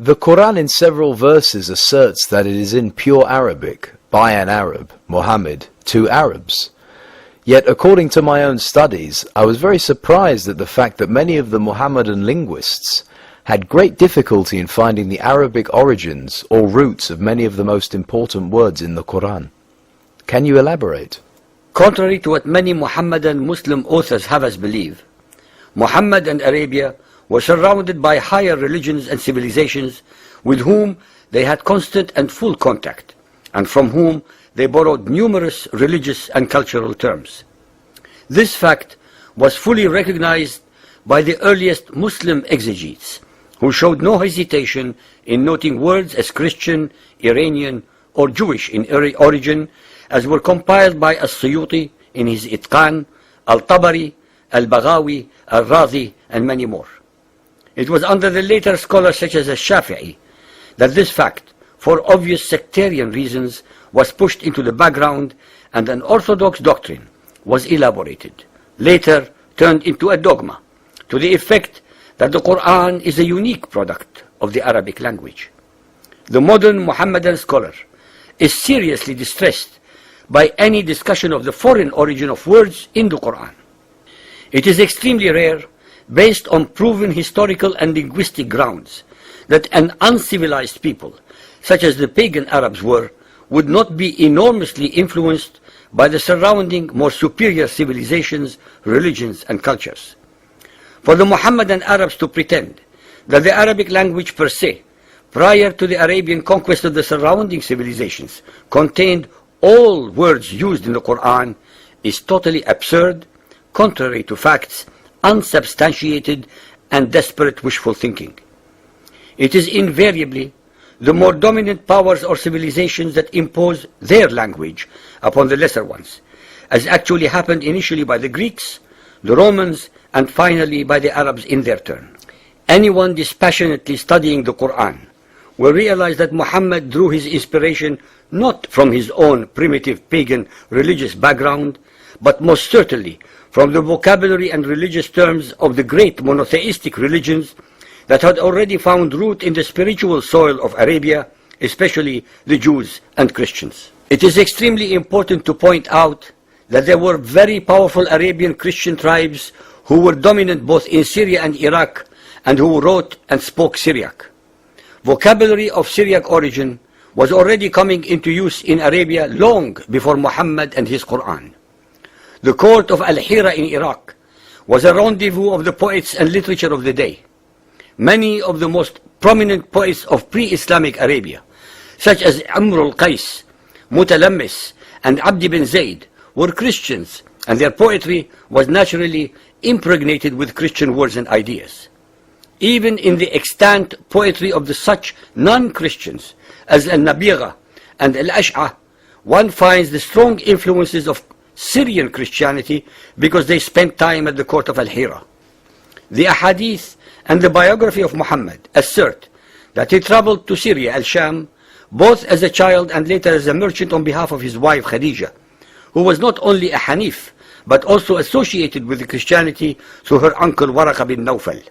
The Quran in several verses asserts that it is in pure Arabic, by an Arab, Muhammad, to Arabs. Yet according to my own studies, I was very surprised at the fact that many of the Muhammadan linguists had great difficulty in finding the Arabic origins or roots of many of the most important words in the Quran. Can you elaborate? Contrary to what many Muhammadan Muslim authors have us believe, Muhammad and Arabia were surrounded by higher religions and civilizations with whom they had constant and full contact, and from whom they borrowed numerous religious and cultural terms. This fact was fully recognized by the earliest Muslim exegetes, who showed no hesitation in noting words as Christian, Iranian, or Jewish in origin, as were compiled by As-Suyuti in his Itqan, Al-Tabari, Al-Baghawi, Al-Razi, and many more. It was under the later scholars such as Al-Shafi'i that this fact, for obvious sectarian reasons, was pushed into the background, and an orthodox doctrine was elaborated, later turned into a dogma, to the effect that the Quran is a unique product of the Arabic language. The modern Muhammadan scholar is seriously distressed by any discussion of the foreign origin of words in the Quran. It is extremely rare, based on proven historical and linguistic grounds, that an uncivilized people, such as the pagan Arabs were, would not be enormously influenced by the surrounding more superior civilizations, religions, and cultures. For the Muhammadan Arabs to pretend that the Arabic language per se, prior to the Arabian conquest of the surrounding civilizations, contained all words used in the Quran is totally absurd, contrary to facts, unsubstantiated, and desperate wishful thinking. It is invariably the more dominant powers or civilizations that impose their language upon the lesser ones, as actually happened initially by the Greeks, the Romans, and finally by the Arabs in their turn. Anyone dispassionately studying the Quran will realize that Muhammad drew his inspiration not from his own primitive pagan religious background, but most certainly from the vocabulary and religious terms of the great monotheistic religions that had already found root in the spiritual soil of Arabia, especially the Jews and Christians. It is extremely important to point out that there were very powerful Arabian Christian tribes who were dominant both in Syria and Iraq, and who wrote and spoke Syriac. Vocabulary of Syriac origin was already coming into use in Arabia long before Muhammad and his Quran. The court of Al-Hira in Iraq was a rendezvous of the poets and literature of the day. Many of the most prominent poets of pre-Islamic Arabia, such as Amr al-Qais, Mutalammis, and Abd bin Zayd, were Christians, and their poetry was naturally impregnated with Christian words and ideas. Even in the extant poetry of the such non-Christians as Al-Nabigha and Al-Ash'a, one finds the strong influences of Syrian Christianity because they spent time at the court of Al-Hira. The Hadiths and the biography of Muhammad assert that he traveled to Syria, Al-Sham, both as a child and later as a merchant on behalf of his wife Khadija, who was not only a Hanif, but also associated with Christianity through her uncle Waraka bin Nawfal.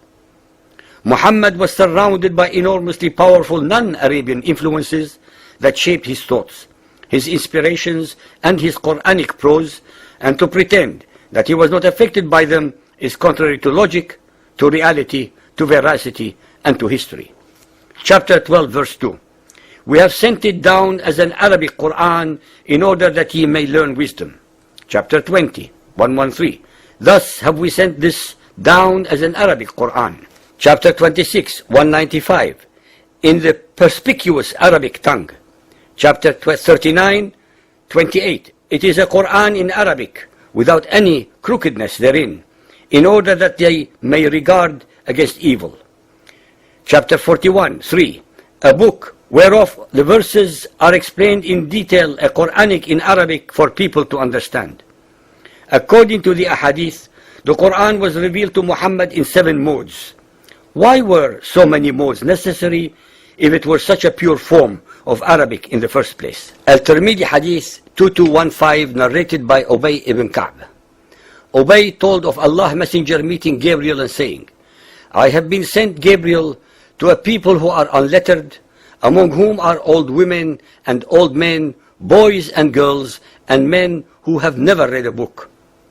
Muhammad was surrounded by enormously powerful non-Arabian influences that shaped his thoughts, his inspirations, and his Quranic prose, and to pretend that he was not affected by them is contrary to logic, to reality, to veracity, and to history. Chapter 12, verse 2. We have sent it down as an Arabic Quran in order that ye may learn wisdom. Chapter 20, 113. Thus have we sent this down as an Arabic Quran. Chapter 26, 195. In the perspicuous Arabic tongue. Chapter 39, 28. It is a Quran in Arabic, without any crookedness therein, in order that they may regard against evil. Chapter 41, 3. A book whereof the verses are explained in detail, a Quranic in Arabic for people to understand. According to the Ahadith, the Quran was revealed to Muhammad in 7 modes. Why were so many modes necessary if it were such a pure form of Arabic in the first place? Al-Tirmidhi Hadith 2215, narrated by Ubay ibn Ka'b. Ubay told of Allah's Messenger meeting Gabriel and saying, I have been sent, Gabriel, to a people who are unlettered, among whom are old women and old men, boys and girls, and men who have never read a book?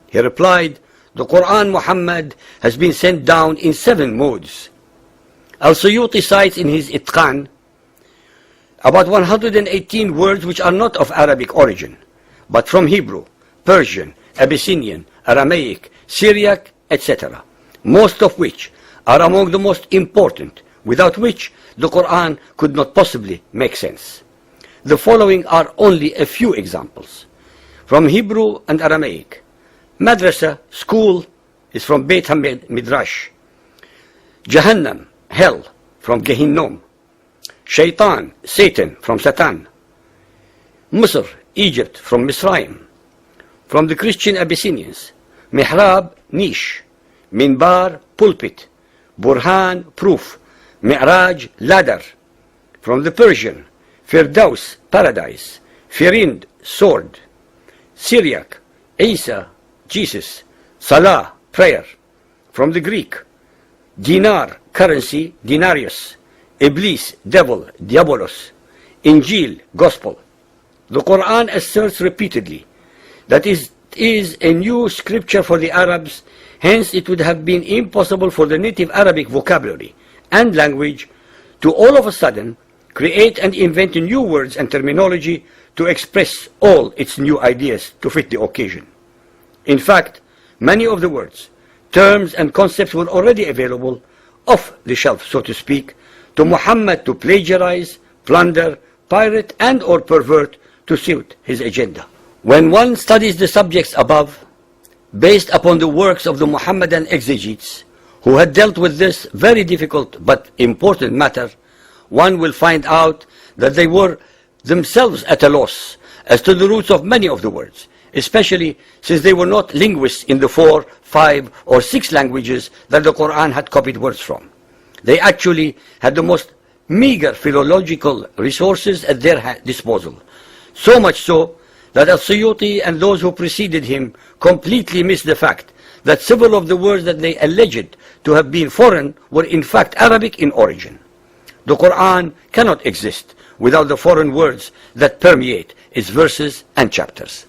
He replied, the Quran, Muhammad, has been sent down in 7 modes. Al-Suyuti cites in his Itqan about 118 words which are not of Arabic origin, but from Hebrew, Persian, Abyssinian, Aramaic, Syriac, etc., most of which are among the most important, without which the Quran could not possibly make sense. The following are only a few examples. From Hebrew and Aramaic, Madrasa, school, is from Beit Midrash. Jahannam, hell, from Gehinnom. Shaitan, Satan, from Satan. Misr, Egypt, from Misraim. From the Christian Abyssinians, Mihrab, niche. Minbar, pulpit. Burhan, proof. Mi'raj, ladder. From the Persian, Firdaus, paradise. Firind, sword. Syriac, Isa, Jesus. Salah, prayer. From the Greek, dinar, currency, denarius. Iblis, devil, diabolos. Injil, gospel. The Quran asserts repeatedly that it is a new scripture for the Arabs, hence it would have been impossible for the native Arabic vocabulary and language to all of a sudden create and invent new words and terminology to express all its new ideas to fit the occasion. In fact, many of the words, terms and concepts were already available off the shelf, so to speak, to Muhammad to plagiarize, plunder, pirate and or pervert to suit his agenda. When one studies the subjects above, based upon the works of the Muhammadan exegetes, who had dealt with this very difficult but important matter, one will find out that they were themselves at a loss as to the roots of many of the words, especially since they were not linguists in the 4, 5, or 6 languages that the Quran had copied words from. They actually had the most meager philological resources at their disposal, so much so that Al-Suyuti and those who preceded him completely missed the fact that several of the words that they alleged to have been foreign were in fact Arabic in origin. The Quran cannot exist without the foreign words that permeate its verses and chapters.